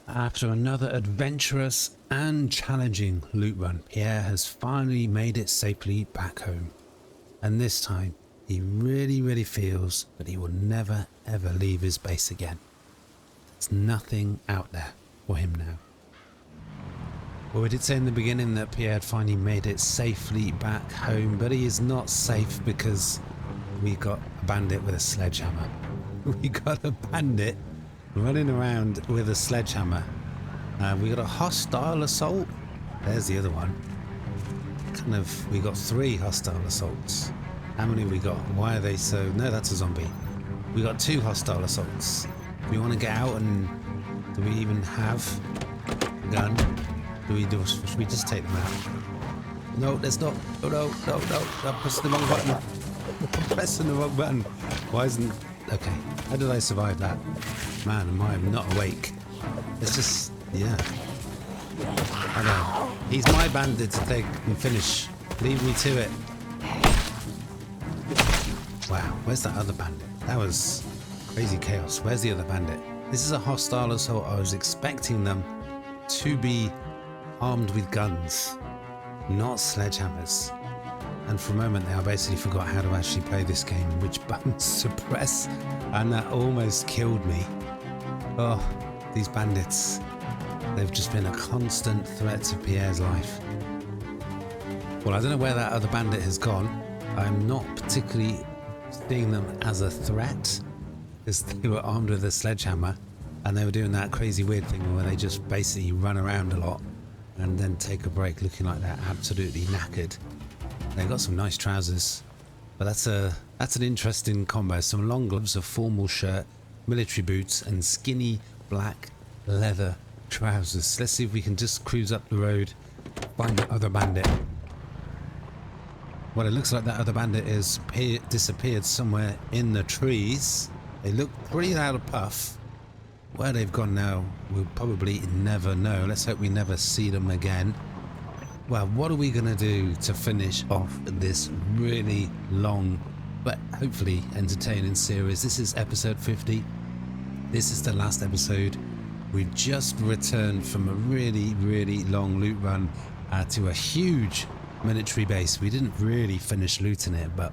After another adventurous and challenging loot run, Pierre has finally made it safely back home. And this time, he really feels that he will never ever leave his base again. There's nothing out there for him now. Well, we did say in the beginning that Pierre had finally made it safely back home, but he is not safe because we got a bandit with a sledgehammer. We got a bandit running around with a sledgehammer. We got a hostile assault. There's the other one. We got 3 hostile assaults. How many we got? Why are they so... No, that's a zombie. We got 2 hostile assaults. Do we want to get out and... Do we even have a gun? Should we just take them out? No, there's not. Oh, no. I'm pressing the wrong button. I'm pressing the wrong button. Why isn't... Okay, how did I survive that? Man, am I not awake? It's just... Yeah. I know. He's my bandit to take and finish. Leave me to it. Wow, where's that other bandit? That was crazy chaos. Where's the other bandit? This is a hostile assault. I was expecting them to be armed with guns, not sledgehammers. And for a moment there I basically forgot how to actually play this game and which buttons to press, and that almost killed me. Oh, these bandits. They've just been a constant threat to Pierre's life. Well, I don't know where that other bandit has gone. I'm not particularly seeing them as a threat, because they were armed with a sledgehammer and they were doing that crazy weird thing where they just basically run around a lot and then take a break looking like they're absolutely knackered. They've got some nice trousers, but that's an interesting combo. Some long gloves, a formal shirt, military boots and skinny black leather trousers. Let's see if we can just cruise up the road, find the other bandit. Well, it looks like that other bandit is disappeared somewhere in the trees. They look pretty out of puff. Where they've gone now, we'll probably never know. Let's hope we never see them again. Well, what are we going to do to finish off this really long but hopefully entertaining series? This is episode 50. This is the last episode. We've just returned from a really long loot run to a huge military base. We didn't really finish looting it, but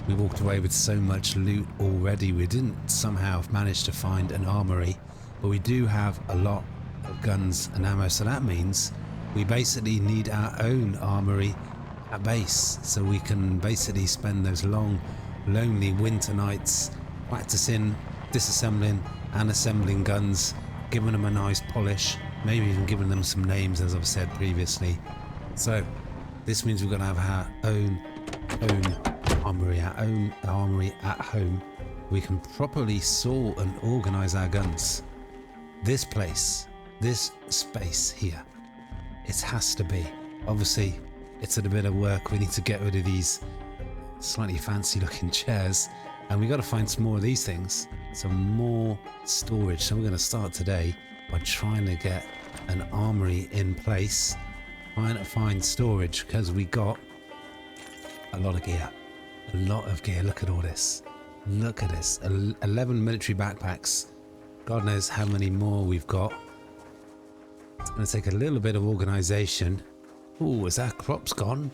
we walked away with so much loot already. We didn't somehow manage to find an armory, but we do have a lot of guns and ammo, so that means we basically need our own armory at base, so we can basically spend those long, lonely winter nights practicing, disassembling and assembling guns, giving them a nice polish, maybe even giving them some names, as I've said previously. So this means we're going to have our own armory, at home. We can properly saw and organize our guns. This place, this space here, it has to be. Obviously, it's a bit of work. We need to get rid of these slightly fancy looking chairs, and we got to find some more of these things, some more storage. So we're going to start today by trying to get an armory in place, trying to find storage, because we got a lot of gear. Look at all this. Look at this. 11 military backpacks. God knows how many more we've got. It's going to take a little bit of organization. Ooh, is our crops gone?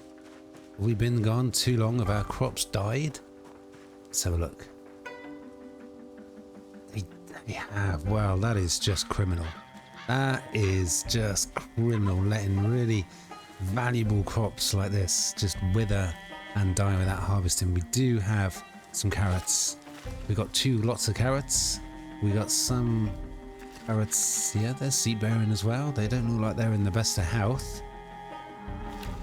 Have we been gone too long? Have our crops died? Let's have a look. They have. Well, that is just criminal. That is just criminal, letting really valuable crops like this just wither and die without harvesting. We do have some carrots. We got lots of carrots. We got some carrots. Yeah, they're seed bearing as well. They don't look like they're in the best of health,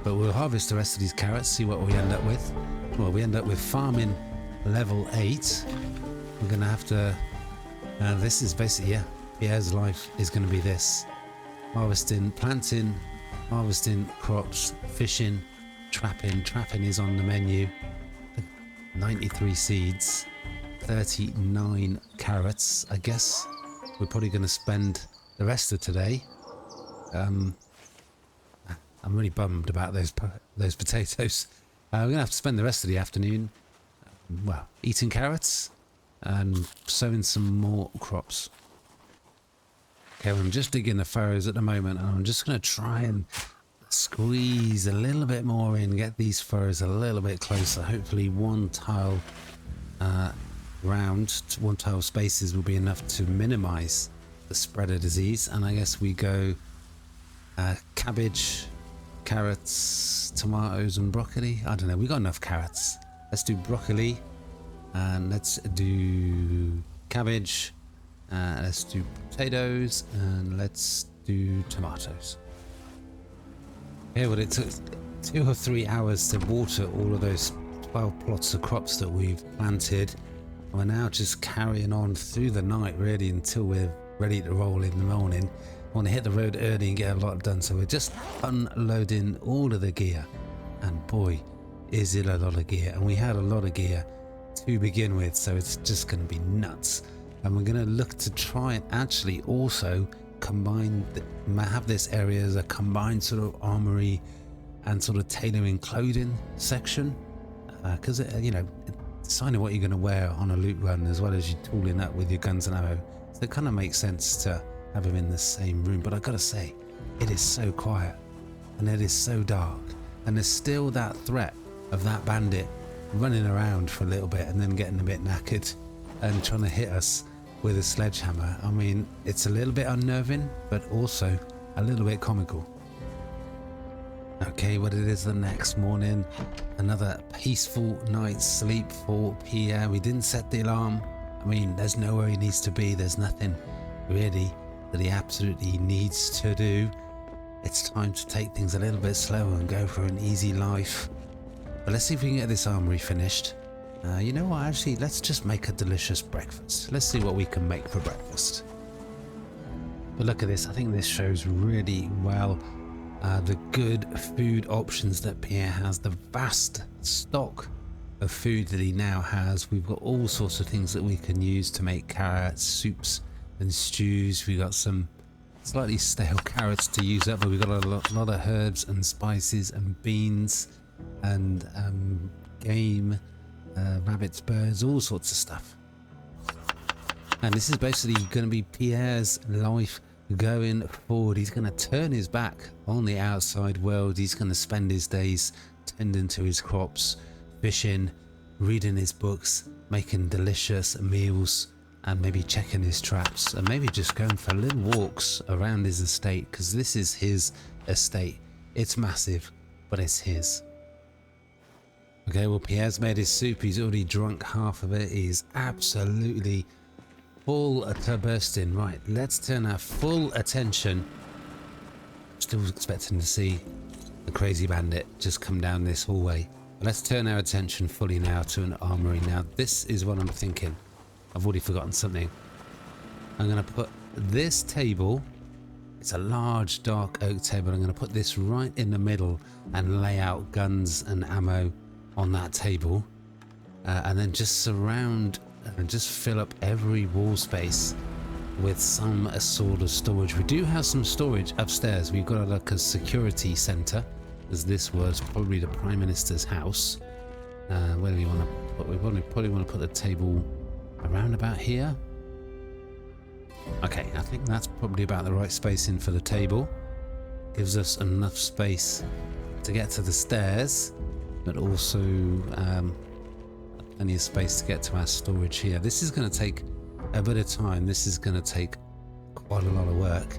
but we'll harvest the rest of these carrots, see what we end up with. Well, we end up with farming level 8. We're gonna have to this is basically, yeah, Pierre's life is going to be this: harvesting, planting, harvesting crops, fishing, trapping. Trapping is on the menu. 93 seeds, 39 carrots. I guess we're probably going to spend the rest of today. I I'm really bummed about those potatoes. We're going to have to spend the rest of the afternoon, well, eating carrots and sowing some more crops. Okay, well, I'm just digging the furrows at the moment, and I'm just going to try and squeeze a little bit more in, get these furrows a little bit closer. Hopefully one tile one tile spaces will be enough to minimize the spread of disease. And I guess we go cabbage, carrots, tomatoes and broccoli. I don't know, we got enough carrots. Let's do broccoli, and let's do cabbage, let's do potatoes, and let's do tomatoes. Yeah, well, it took 2 or 3 hours to water all of those 12 plots of crops that we've planted. We're now just carrying on through the night really until we're ready to roll in the morning. I want to hit the road early and get a lot done, so we're just unloading all of the gear, and boy is it a lot of gear. And we had a lot of gear to begin with, so it's just going to be nuts. And we're going to look to try and actually also combine have this area as a combined sort of armory and sort of tailoring clothing section, because you know, deciding what you're going to wear on a loot run as well as you tooling up with your guns and ammo, so it kind of makes sense to have them in the same room. But I gotta say, it is so quiet and it is so dark, and there's still that threat of that bandit running around for a little bit and then getting a bit knackered and trying to hit us with a sledgehammer. I mean, it's a little bit unnerving, but also a little bit comical. Okay, well, it is the next morning. Another peaceful night's sleep for Pierre. We didn't set the alarm. I mean, there's nowhere he needs to be. There's nothing really that he absolutely needs to do. It's time to take things a little bit slower and go for an easy life. But let's see if we can get this armory finished. You know what, actually, let's just make a delicious breakfast. Let's see what we can make for breakfast. But look at this. I think this shows really well the good food options that Pierre has, the vast stock of food that he now has. We've got all sorts of things that we can use to make carrots, soups and stews. We've got some slightly stale carrots to use up, but we've got a lot of herbs and spices and beans and game, rabbits, birds, all sorts of stuff. And this is basically going to be Pierre's life going forward. He's going to turn his back on the outside world. He's going to spend his days tending to his crops, fishing, reading his books, making delicious meals, and maybe checking his traps, and maybe just going for little walks around his estate, because this is his estate. It's massive, but it's his. Okay, well, Pierre's made his soup. He's already drunk half of it. He's absolutely full to bursting. Right, let's turn our full attention. Still expecting to see the crazy bandit just come down this hallway. But let's turn our attention fully now to an armory. Now, this is what I'm thinking. I've already forgotten something. I'm going to put this table, it's a large dark oak table, I'm going to put this right in the middle and lay out guns and ammo on that table, and then just surround and just fill up every wall space with some sort of storage. We do have some storage upstairs. We've got like a security center, as this was probably the Prime Minister's house. Where do we want to put? We probably want to put the table around about here. Okay, I think that's probably about the right spacing for the table. Gives us enough space to get to the stairs, but also plenty of space to get to our storage here. This is going to take a bit of time. This is going to take quite a lot of work.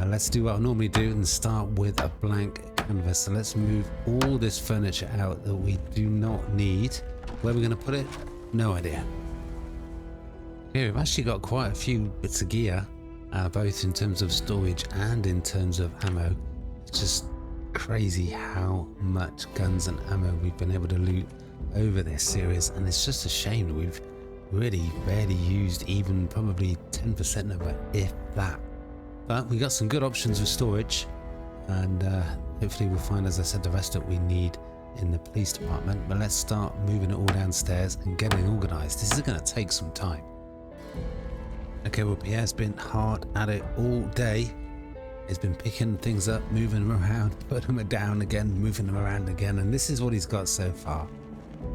Let's do what I normally do and start with a blank canvas. So let's move all this furniture out that we do not need. Where we're going to put it? No idea. Here we've actually got quite a few bits of gear, both in terms of storage and in terms of ammo. It's just crazy how much guns and ammo we've been able to loot over this series, and it's just a shame that we've really barely used even probably 10% of it, if that. But we got some good options with storage, and hopefully we'll find, as I said, the rest that we need in the police department. But let's start moving it all downstairs and getting organized. This is going to take some time. Okay, well, Pierre's been hard at it all day. He's been picking things up, moving them around, putting them down again, moving them around again, and this is what he's got so far.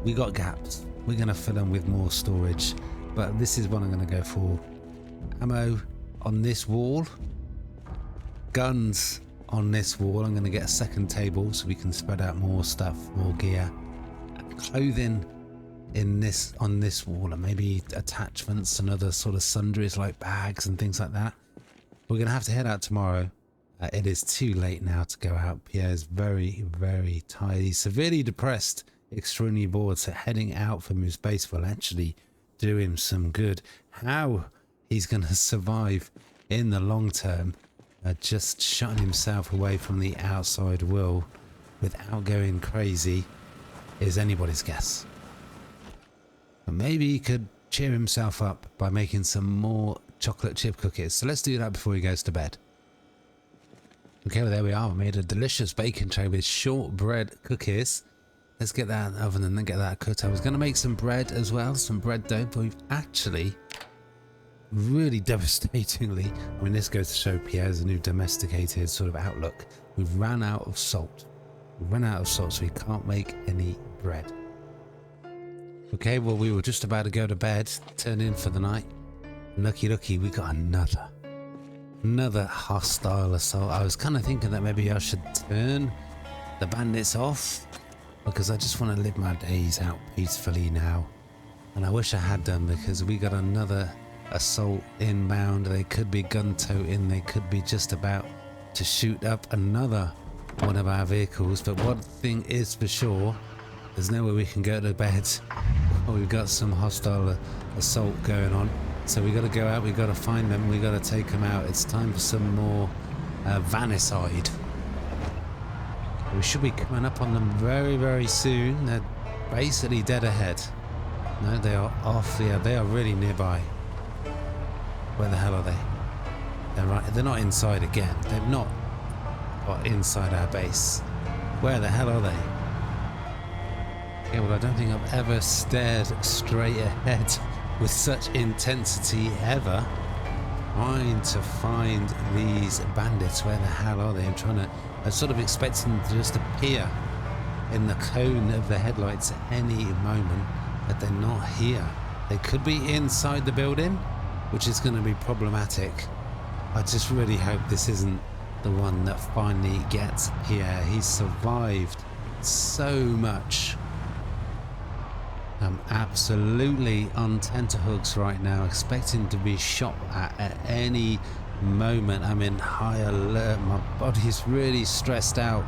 We got gaps. We're going to fill them with more storage, but this is what I'm going to go for. Ammo on this wall, guns on this wall. I'm going to get a second table so we can spread out more stuff, more gear, clothing in this on this wall, and maybe attachments and other sort of sundries like bags and things like that. We're going to have to head out tomorrow. It is too late now to go out. Pierre's very, very tired. He's severely depressed, extremely bored, so heading out from his base will actually do him some good. How he's going to survive in the long term, just shutting himself away from the outside world without going crazy, is anybody's guess. But maybe he could cheer himself up by making some more chocolate chip cookies. So let's do that before he goes to bed. Okay, well there we are. We made a delicious bacon tray with shortbread cookies. Let's get that in the oven and then get that cooked. I was going to make some bread as well, some bread dough, but we've actually really devastatingly, I mean this goes to show Pierre's new domesticated sort of outlook. We've ran out of salt. We've run out of salt, so we can't make any bread. Okay, well we were just about to go to bed, turn in for the night. Lucky, we got another hostile assault. I was kind of thinking that maybe I should turn the bandits off, because I just want to live my days out peacefully now. And I wish I had done, because we got another assault inbound. They could be gun toting, they could be just about to shoot up another one of our vehicles. But one thing is for sure, there's nowhere we can go to bed. We've got some hostile assault going on. So we got to go out, we got to find them, we got to take them out. It's time for some more vanicide. We should be coming up on them very, very soon. They're basically dead ahead. No, they are off. Yeah, they are really nearby. Where the hell are they? They're right. They're not inside again. They've not got inside our base. Where the hell are they? Okay, well, I don't think I've ever stared straight ahead with such intensity ever, trying to find these bandits. Where the hell are they? I'm sort of expecting them to just appear in the cone of the headlights at any moment, but they're not here. They could be inside the building, which is going to be problematic. I just really hope this isn't the one that finally gets here. He's survived so much. I'm absolutely on tenterhooks right now, expecting to be shot at any moment. I'm in high alert. My body's really stressed out.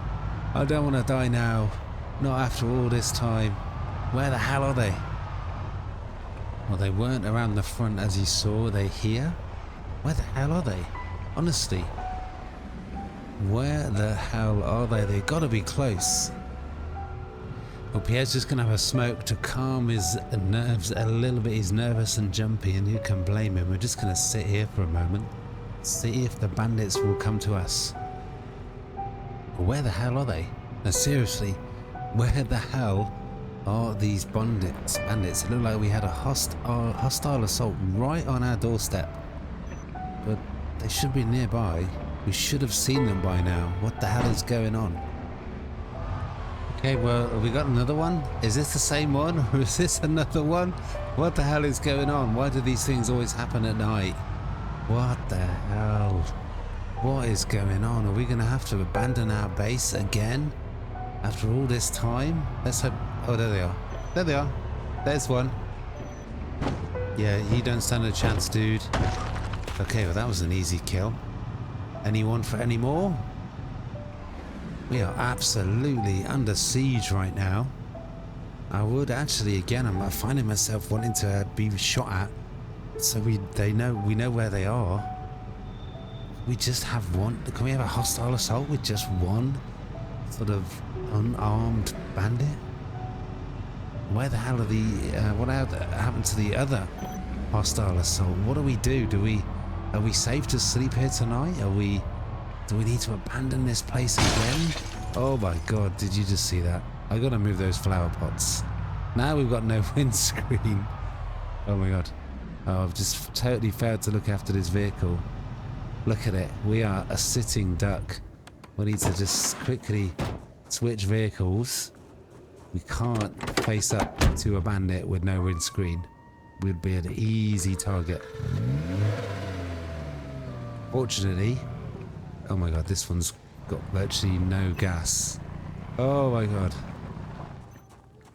I don't want to die now. Not after all this time. Where the hell are they? Well, they weren't around the front as you saw. Are they here? Where the hell are they? Honestly. Where the hell are they? They've got to be close. Well, Pierre's just going to have a smoke to calm his nerves a little bit. He's nervous and jumpy, and who can blame him? We're just going to sit here for a moment. See if the bandits will come to us. Where the hell are they? No, seriously, where the hell are these bandits? It looked like we had a hostile assault right on our doorstep. But they should be nearby. We should have seen them by now. What the hell is going on? Okay, well, have we got another one? Is this the same one, or is this another one? What the hell is going on? Why do these things always happen at night? What the hell? What is going on? Are we going to have to abandon our base again? After all this time? Let's hope... Oh, there they are. There they are. There's one. Yeah, you don't stand a chance, dude. Okay, well, that was an easy kill. Anyone for any more? We are absolutely under siege right now. I would actually, again, I'm finding myself wanting to be shot at. So we know where they are. We just have one. Can we have a hostile assault with just one sort of unarmed bandit? Where the hell are the what happened to the other hostile assault? What do we do? Are we safe to sleep here tonight? Do we need to abandon this place again? Oh my god, did you just see that? I gotta move those flower pots. Now we've got no windscreen. Oh my god. Oh, I've just totally failed to look after this vehicle. Look at it. We are a sitting duck. We need to just quickly switch vehicles. We can't face up to a bandit with no windscreen. We'd be an easy target. Fortunately, oh my god, this one's got virtually no gas. Oh my god.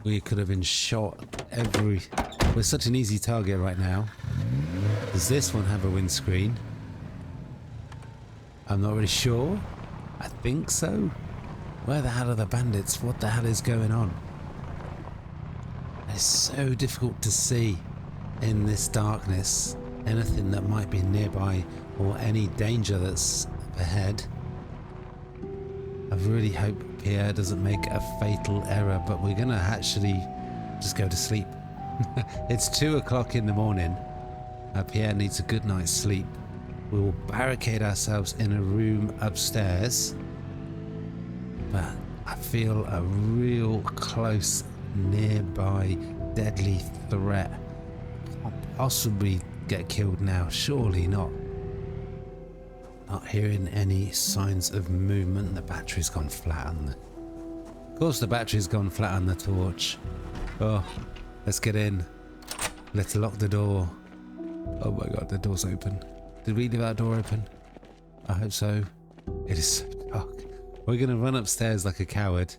We could have been shot We're such an easy target right now. Does this one have a windscreen? I'm not really sure. I think so. Where the hell are the bandits? What the hell is going on? It's so difficult to see in this darkness anything that might be nearby or any danger that's ahead. I really hope Pierre doesn't make a fatal error, but we're gonna actually just go to sleep. It's 2 o'clock in the morning. Pierre needs a good night's sleep. We will barricade ourselves in a room upstairs, but I feel a real close, nearby, deadly threat. I'll possibly get killed now, surely not. Not hearing any signs of movement. The battery's gone flat on the... Of course the battery's gone flat on the torch. Oh, let's get in. Let's lock the door. Oh my god, the door's open. Did we leave that door open? I hope so. It is so dark. We're gonna run upstairs like a coward,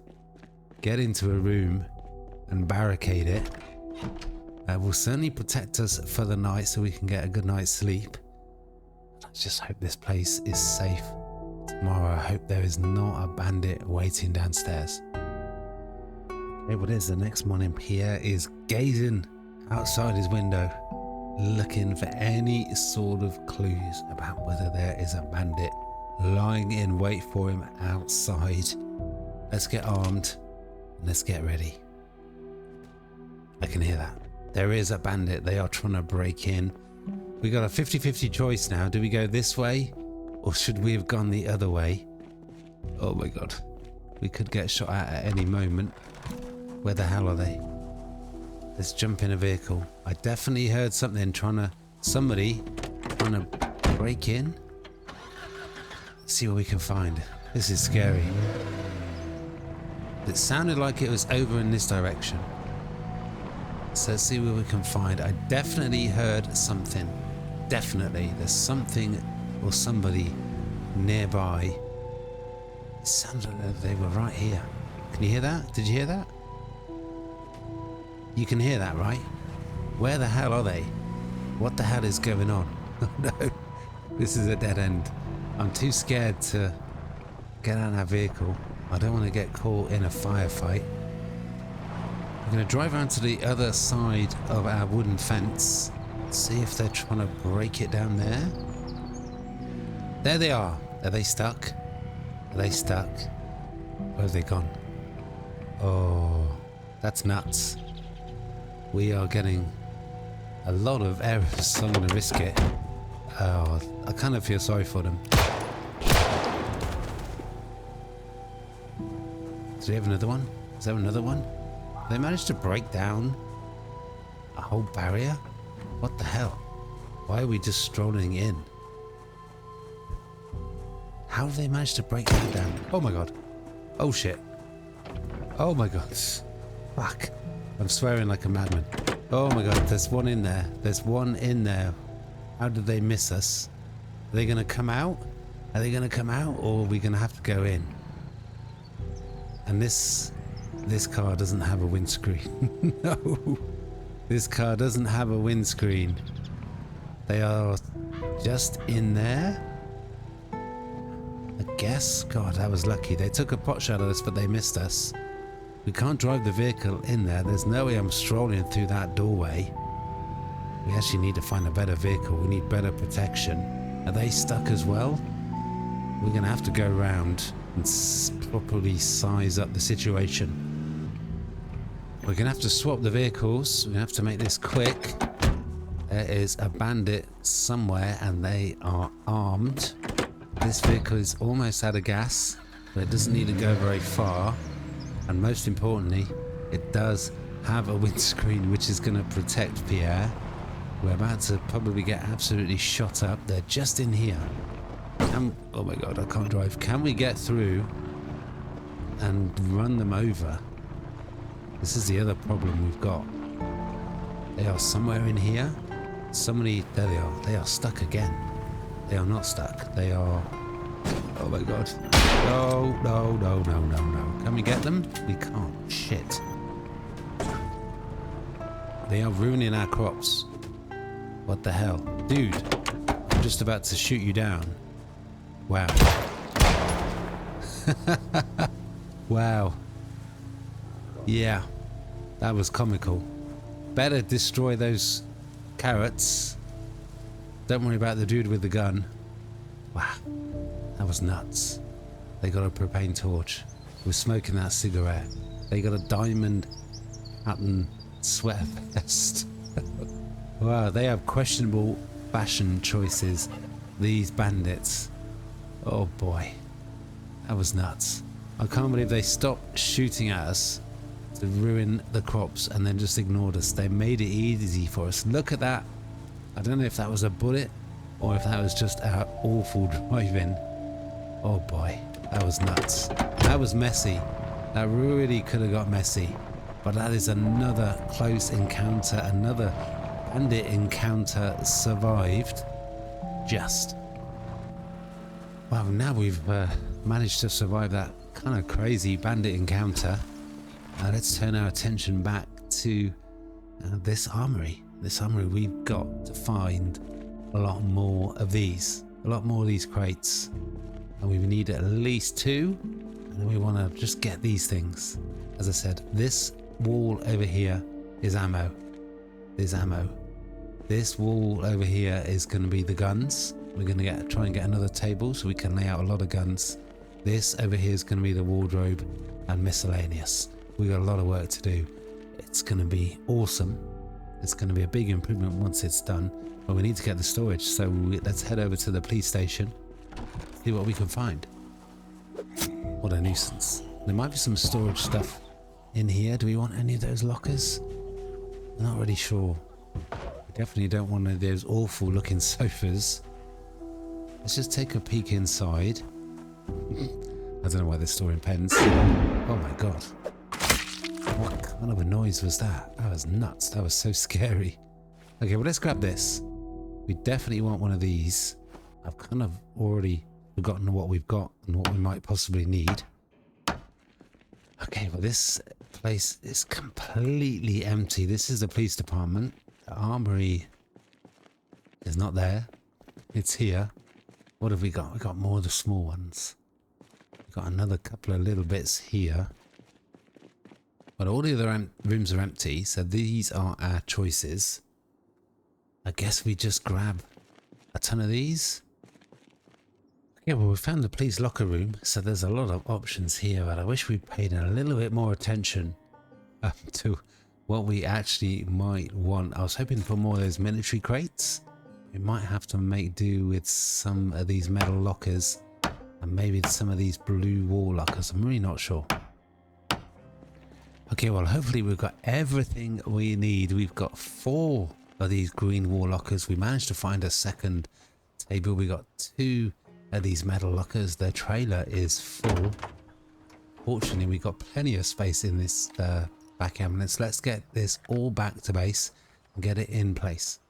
get into a room and barricade it. Will certainly protect us for the night so we can get a good night's sleep. I just hope this place is safe. Tomorrow I hope there is not a bandit waiting downstairs. Okay, what is the next morning? Pierre is gazing outside his window, looking for any sort of clues about whether there is a bandit lying in wait for him outside. Let's get armed and let's get ready. I can hear that. There is a bandit. They are trying to break in. We got a 50-50 choice now. Do we go this way or should we have gone the other way? Oh my god. We could get shot at any moment. Where the hell are they? Let's jump in a vehicle. I definitely heard something somebody trying to break in. Let's see what we can find. This is scary. It sounded like it was over in this direction. So let's see what we can find. I definitely heard something. Definitely. There's something or somebody nearby. It sounded like they were right here. Can you hear that? Did you hear that? You can hear that, right? Where the hell are they? What the hell is going on? No, this is a dead end. I'm too scared to get out of that vehicle. I don't want to get caught in a firefight. I'm going to drive around to the other side of our wooden fence. See if they're trying to break it down there. There they are. Are they stuck? Are they stuck? Where have they gone? Oh, that's nuts. We are getting a lot of errors, so I'm going to risk it. Oh, I kind of feel sorry for them. Do we have another one? Is there another one? They managed to break down a whole barrier? What the hell? Why are we just strolling in? How have they managed to break that down? Oh my god. Oh shit. Oh my god. Fuck. I'm swearing like a madman. Oh my god, there's one in there. There's one in there. How did they miss us? Are they going to come out? Are they going to come out or are we going to have to go in? And this car doesn't have a windscreen. No. This car doesn't have a windscreen. They are just in there. I guess. God, I was lucky. They took a pot shot at us, but they missed us. We can't drive the vehicle in there. There's no way I'm strolling through that doorway. We actually need to find a better vehicle. We need better protection. Are they stuck as well? We're going to have to go around and properly size up the situation. We're going to have to swap the vehicles. We're going to have to make this quick. There is a bandit somewhere and they are armed. This vehicle is almost out of gas, but it doesn't need to go very far. And most importantly, it does have a windscreen which is going to protect Pierre. We're about to probably get absolutely shot up. They're just in here. Oh my god, I can't drive. Can we get through and run them over? This is the other problem we've got. They are somewhere in here. Somebody, there they are. They are stuck again. They are not stuck. They are... Oh my god. No, no, no, no, no, no. Can we get them? We can't. Shit. They are ruining our crops. What the hell? Dude, I'm just about to shoot you down. Wow. Wow. Yeah. That was comical. Better destroy those carrots. Don't worry about the dude with the gun. Wow. That was nuts. They got a propane torch. We're smoking that cigarette. They got a diamond pattern sweater vest. Wow, they have questionable fashion choices, these bandits. Oh boy. That was nuts. I can't believe they stopped shooting at us to ruin the crops and then just ignored us. They made it easy for us. Look at that. I don't know if that was a bullet or if that was just our awful driving. Oh boy, that was nuts. That was messy. That really could have got messy. But that is another close encounter, another bandit encounter survived. Just. Well, now we've managed to survive that kind of crazy bandit encounter. Let's turn our attention back to this armory. This armory, we've got to find a lot more of these. A lot more of these crates. And we need at least 2. And we want to just get these things. As I said, this wall over here is ammo. There's ammo. This wall over here is going to be the guns. We're going to try and get another table so we can lay out a lot of guns. This over here is going to be the wardrobe and miscellaneous. We got a lot of work to do. It's going to be awesome. It's going to be a big improvement once it's done. But we need to get the storage, so let's head over to the police station. See what we can find. What a nuisance. There might be some storage stuff in here. Do we want any of those lockers? I'm not really sure. We definitely don't want any of those awful looking sofas. Let's just take a peek inside. I don't know why they're storing pens. Oh my god. What kind of a noise was that? That was nuts. That was so scary. Okay, well, let's grab this. We definitely want one of these. I've kind of already forgotten what we've got and what we might possibly need. Okay, well, this place is completely empty. This is the police department. The armory is not there. It's here. What have we got? We've got more of the small ones. We've got another couple of little bits here. But all the other rooms are empty, so these are our choices. I guess we just grab a ton of these. Yeah, well, we found the police locker room, so there's a lot of options here, but I wish we paid a little bit more attention to what we actually might want. I was hoping for more of those military crates. We might have to make do with some of these metal lockers and maybe some of these blue wall lockers. I'm really not sure. Okay, well, hopefully we've got everything we need. We've got 4 of these green wall lockers. We managed to find a second table. We got 2 of these metal lockers. The trailer is full. Fortunately, we got plenty of space in this back ambulance. Let's get this all back to base and get it in place.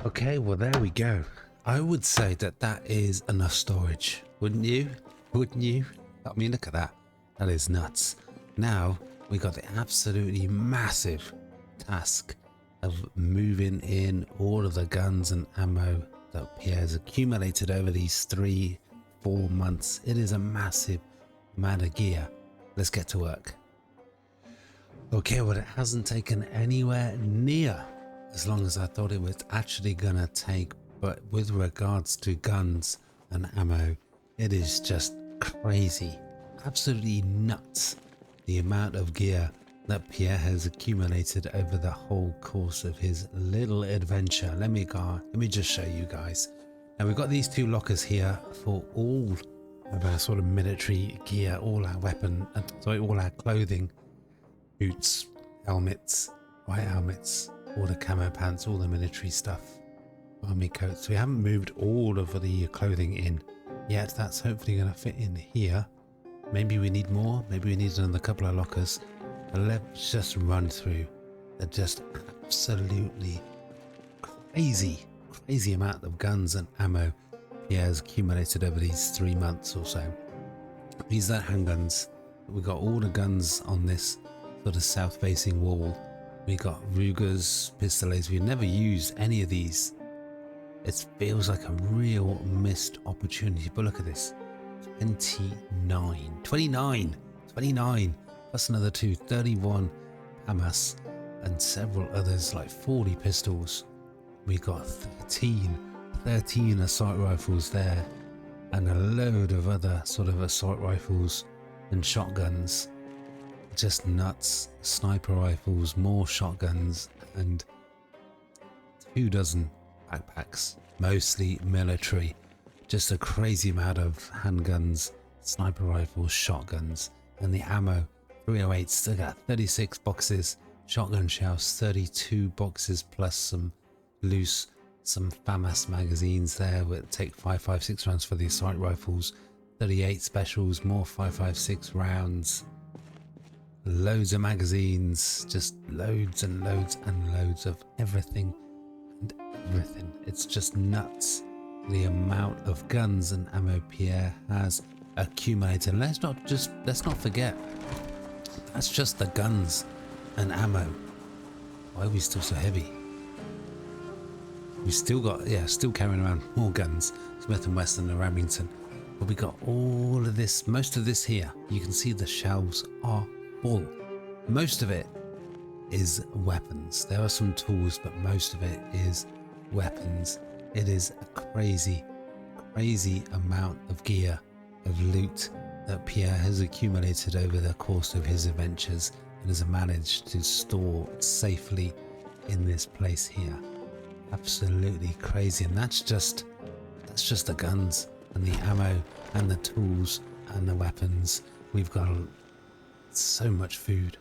Okay, well, there we go. I would say that that is enough storage. Wouldn't you? Wouldn't you? I mean, look at that. That is nuts. Now, we got the absolutely massive task of moving in all of the guns and ammo that Pierre has accumulated over these 3-4 months. It is a massive amount of gear. Let's get to work. Okay, well, it hasn't taken anywhere near as long as I thought it was actually gonna take, but with regards to guns and ammo, it is just crazy, absolutely nuts, the amount of gear that Pierre has accumulated over the whole course of his little adventure. Let me just show you guys. Now, we've got these 2 lockers here for all of our sort of military gear, all our all our clothing, boots, helmets, white helmets, all the camo pants, all the military stuff. army coats. We haven't moved all of the clothing in yet. That's hopefully going to fit in here. Maybe we need more. Maybe we need another couple of lockers. But let's just run through. They're just absolutely crazy amount of guns and ammo Pierre has accumulated over these 3 months or so. These are handguns. We got all the guns on this sort of south-facing wall. We got Rugers, pistolets. We've never used any of these. It feels like a real missed opportunity. But look at this. 29. Plus another 2. 31 Hamas and several others, like 40 pistols. We got 13 assault rifles there, and a load of other sort of assault rifles and shotguns. Just nuts. Sniper rifles, more shotguns, and 24 backpacks, mostly military. Just a crazy amount of handguns, sniper rifles, shotguns, and the ammo. 308s, still got 36 boxes, shotgun shells, 32 boxes, plus some loose, some FAMAS magazines there. We'll take 5.56 rounds for the assault rifles, 38 specials, more 5.56 rounds, loads of magazines, just loads and loads and loads of everything and everything. It's just nuts the amount of guns and ammo Pierre has accumulated. Let's not forget, that's just the guns and ammo. Why are we still so heavy? We still got, still carrying around more guns, Smith & Wesson and Remington. But we got all of this, most of this here. You can see the shelves are full. Most of it is weapons. There are some tools, but most of it is weapons. It is a crazy amount of gear, of loot that Pierre has accumulated over the course of his adventures and has managed to store safely in this place here. Absolutely crazy. And that's just the guns and the ammo and the tools and the weapons. We've got so much food.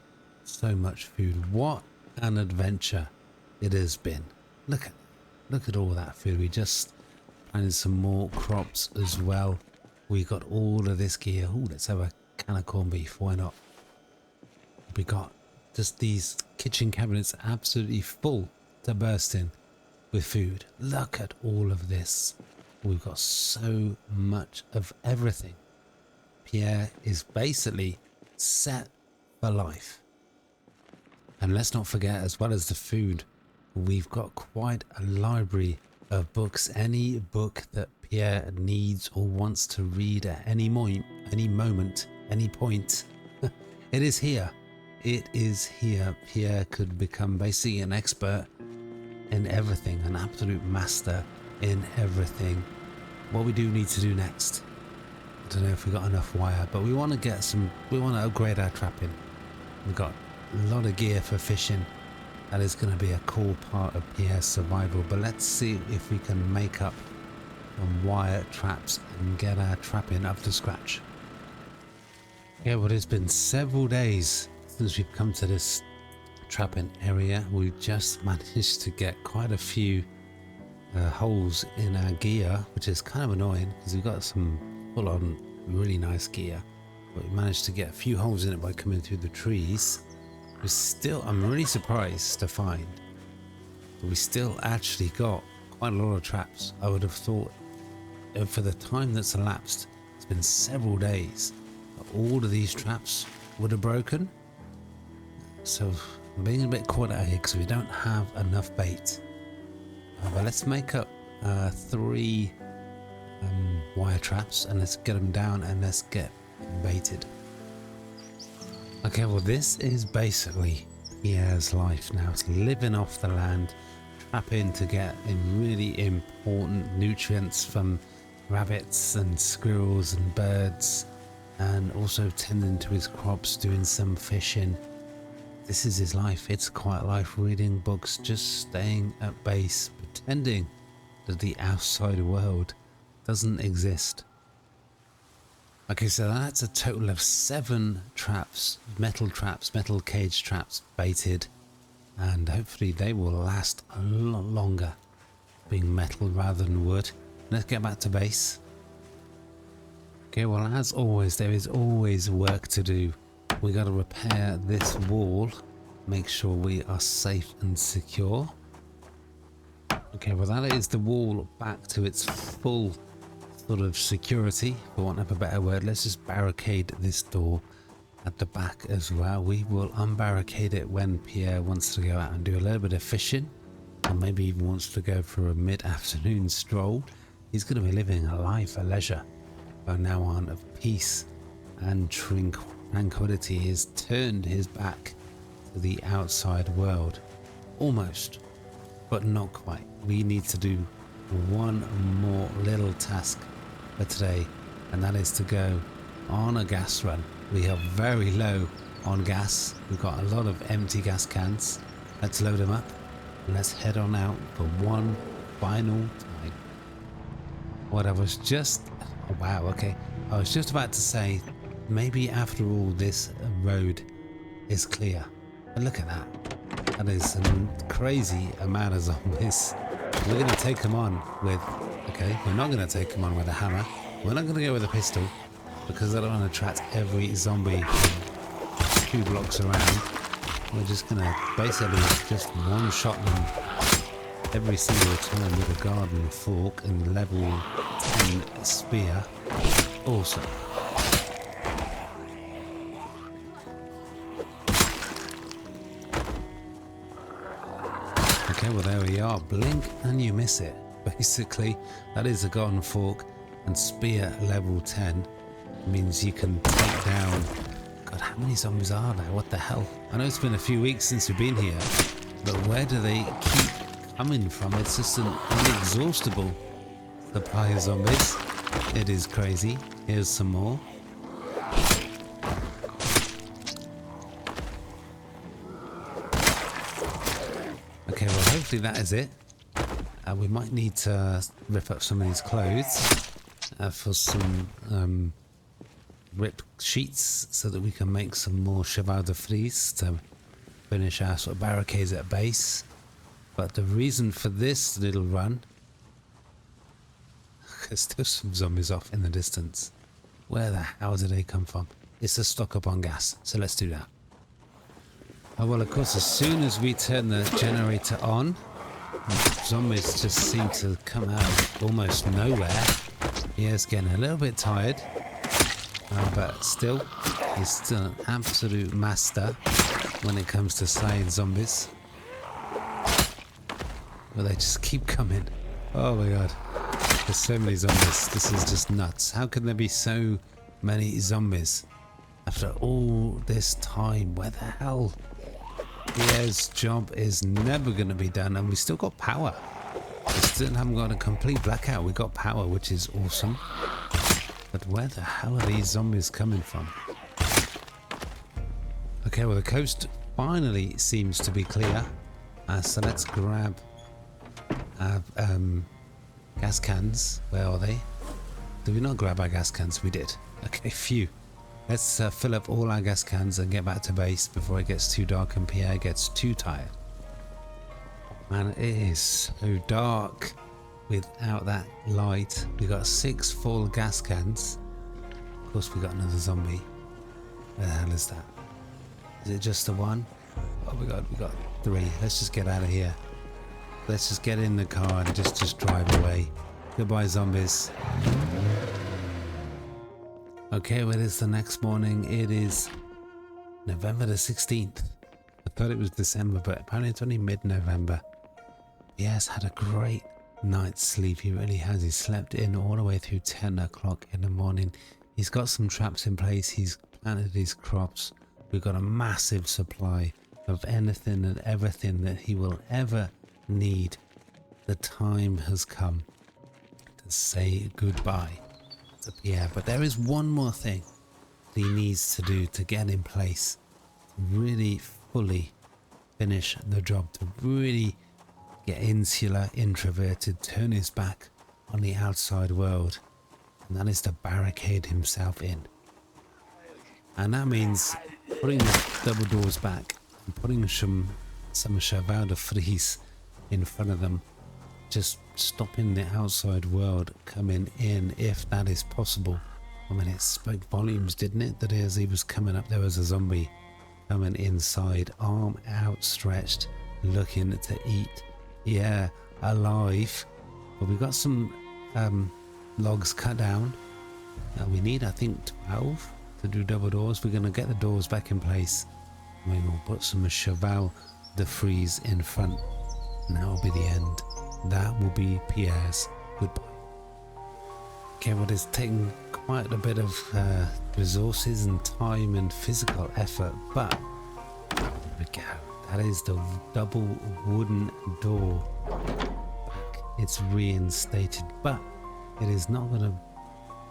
What an adventure it has been. Look at all that food. We just planted some more crops as well. We got all of this gear. Oh, let's have a can of corned beef. Why not? We got just these kitchen cabinets absolutely full to bursting with food. Look at all of this. We've got so much of everything. Pierre is basically set for life. And let's not forget, as well as the food, we've got quite a library of books. Any book that Pierre needs or wants to read at any moment, any point, it is here. It is here. Pierre could become basically an expert in everything, an absolute master in everything. What we do need to do next, I don't know if we got enough wire, but we want to upgrade our trapping. We've got a lot of gear for fishing. That is going to be a core part of Pierre's survival, but let's see if we can make up on wire traps and get our trapping up to scratch. Yeah, well, it's been several days since we've come to this trapping area. We've just managed to get quite a few holes in our gear, which is kind of annoying because we've got some full-on really nice gear, but we managed to get a few holes in it by coming through the trees. I'm really surprised to find that we still actually got quite a lot of traps. I would have thought for the time that's elapsed, it's been several days, that all of these traps would have broken. So I'm being a bit caught out here because we don't have enough bait. But let's make up 3 wire traps and let's get them down and let's get them baited. Okay, well, this is basically Pierre's life now. It's living off the land, trapping to get in really important nutrients from rabbits and squirrels and birds, and also tending to his crops, doing some fishing. This is his life. It's a quiet life, reading books, just staying at base, pretending that the outside world doesn't exist. Okay, so that's a total of 7 traps, metal cage traps baited, and hopefully they will last a lot longer being metal rather than wood. Let's get back to base. Okay, well, as always, there is always work to do. We got to repair this wall, make sure we are safe and secure. Okay, well, that is the wall back to its full sort of security, for want of a better word. Let's just barricade this door at the back as well. We will unbarricade it when Pierre wants to go out and do a little bit of fishing, or maybe even wants to go for a mid-afternoon stroll. He's going to be living a life of leisure from now on, of peace and tranquility. He has turned his back to the outside world, almost, but not quite. We need to do one more little task for today, and that is to go on a gas run. We are very low on gas. We've got a lot of empty gas cans. Let's load them up and let's head on out for one final time. What I was just, oh wow, okay, I was just about to say, maybe after all this road is clear, but look at that. That is a crazy amount of zombies. We're going to take them on with, okay, we're not going to take them on with a hammer. We're not going to go with a pistol, because I don't want to attract every zombie 2 blocks around. We're just going to basically just one-shot them every single time with a garden fork and level 10 spear. Awesome. Okay, well, there we are. Blink and you miss it. Basically, that is a garden fork and spear level 10. Means you can take down, God, how many zombies are there? What the hell? I know it's been a few weeks since we've been here, but where do they keep coming from? It's just an inexhaustible supply of zombies. It is crazy. Here's some more. Okay, well, hopefully that is it. We might need to rip up some of these clothes for some rip sheets so that we can make some more cheval de frise to finish our sort of barricades at base. But the reason for this little run, there's still some zombies off in the distance. Where the hell did they come from? It's to stock up on gas, so let's do that. Oh well, of course, as soon as we turn the generator on, zombies just seem to come out of almost nowhere. He's getting a little bit tired. But still, he's still an absolute master when it comes to slaying zombies. But they just keep coming. Oh my god. There's so many zombies. This is just nuts. How can there be so many zombies after all this time? Where the hell? Pierre's job is never going to be done, and we still got power. We still haven't got a complete blackout. We got power, which is awesome. But where the hell are these zombies coming from? Okay, well, the coast finally seems to be clear. So let's grab our gas cans. Where are they? Did we not grab our gas cans? We did. Okay, phew. Let's fill up all our gas cans and get back to base before it gets too dark and Pierre gets too tired. Man, it is so dark. Without that light, we got 6 full gas cans. Of course, we got another zombie. Where the hell is that? Is it just the one? Oh my god, we got 3. Let's just get out of here. Let's just get in the car and just drive away. Goodbye, zombies. Okay, well, it's the next morning. It is November the 16th. I thought it was December, but apparently it's only mid-November. Yes, had a great night's sleep. He really has. He slept in all the way through 10 o'clock in the morning. He's got some traps in place. He's planted his crops. We've got a massive supply of anything and everything that he will ever need. The time has come to say goodbye to Pierre. But there is one more thing he needs to do to get in place, to really fully finish the job, to really get insular, introverted, turn his back on the outside world, and that is to barricade himself in. And that means putting the double doors back and putting some cheval de frise in front of them, just stopping the outside world coming in, if that is possible. I mean, it spoke volumes, didn't it? That as he was coming up, there was a zombie coming inside, arm outstretched, looking to eat. Yeah, alive. But we got some logs cut down. We need, I think, 12 to do double doors. We're going to get the doors back in place. We will put some cheval de frise in front, and that will be the end. That will be Pierre's goodbye. Okay, well, it's taken quite a bit of resources and time and physical effort, but there we go. That is the double wooden door. It's reinstated, but it is not going to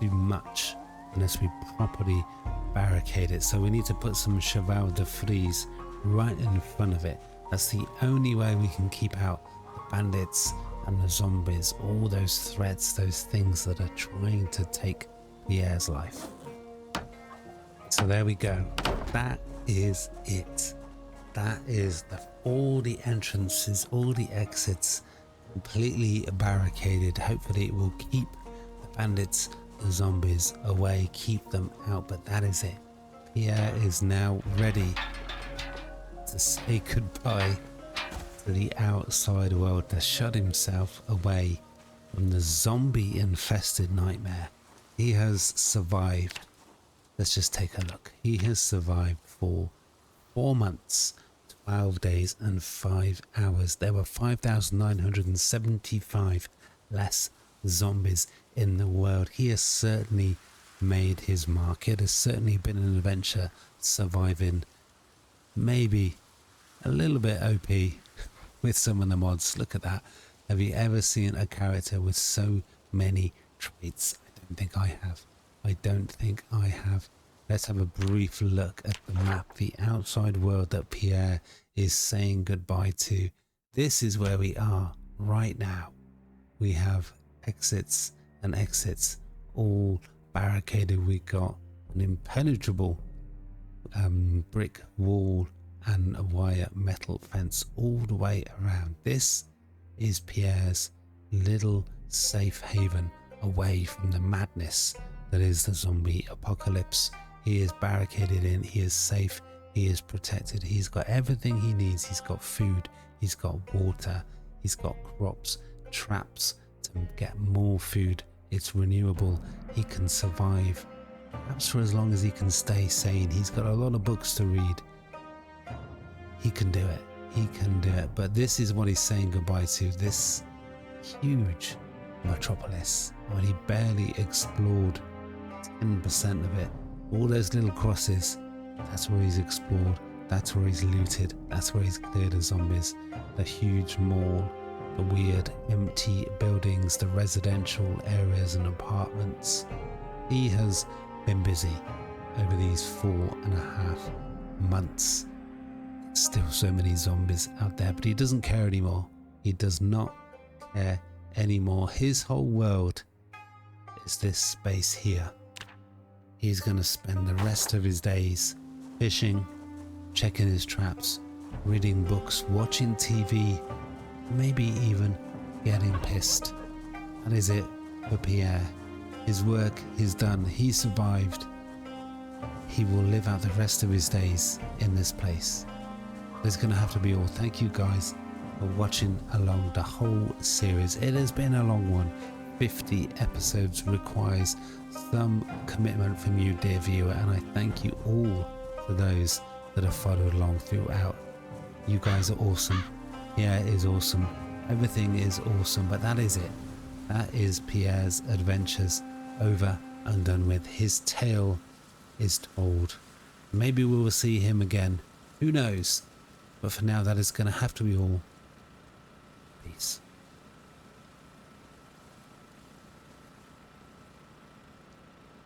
do much unless we properly barricade it. So we need to put some cheval de frise right in front of it. That's the only way we can keep out the bandits and the zombies, all those threats, those things that are trying to take Pierre's life. So there we go. That is it. That is all the entrances, all the exits completely barricaded. Hopefully it will keep the bandits, the zombies away, keep them out, but that is it. Pierre is now ready to say goodbye to the outside world, to shut himself away from the zombie infested nightmare. He has survived. Let's just take a look. He has survived for 4 months, 12 days and 5 hours. There were 5,975 less zombies in the world. He has certainly made his mark. It has certainly been an adventure, surviving maybe a little bit OP with some of the mods. Look at that. Have you ever seen a character with so many traits? I don't think I have. I don't think I have. Let's have a brief look at the map, the outside world that Pierre is saying goodbye to. This is where we are right now. We have exits and exits all barricaded. We got an impenetrable brick wall and a wire metal fence all the way around. This is Pierre's little safe haven away from the madness that is the zombie apocalypse. He is barricaded in, he is safe, he is protected, he's got everything he needs. He's got food, he's got water, he's got crops, traps to get more food. It's renewable. He can survive, perhaps for as long as he can stay sane. He's got a lot of books to read. He can do it. He can do it. But this is what he's saying goodbye to, this huge metropolis. When he barely explored 10% of it. All those little crosses, that's where he's explored, that's where he's looted, that's where he's cleared the zombies. The huge mall, the weird empty buildings, the residential areas and apartments. He has been busy over these 4.5 months. Still so many zombies out there, but he doesn't care anymore. He does not care anymore. His whole world is this space here. He's going to spend the rest of his days fishing, checking his traps, reading books, watching TV, maybe even getting pissed. That is it for Pierre. His work is done. He survived. He will live out the rest of his days in this place. It's going to have to be all. Thank you guys for watching along the whole series. It has been a long one. 50 episodes requires some commitment from you, dear viewer, and I thank you all for those that have followed along throughout. You guys are awesome. Yeah, it is awesome. Everything is awesome, but that is it. That is Pierre's adventures over and done with. His tale is told. Maybe we will see him again. Who knows? But for now, that is going to have to be all.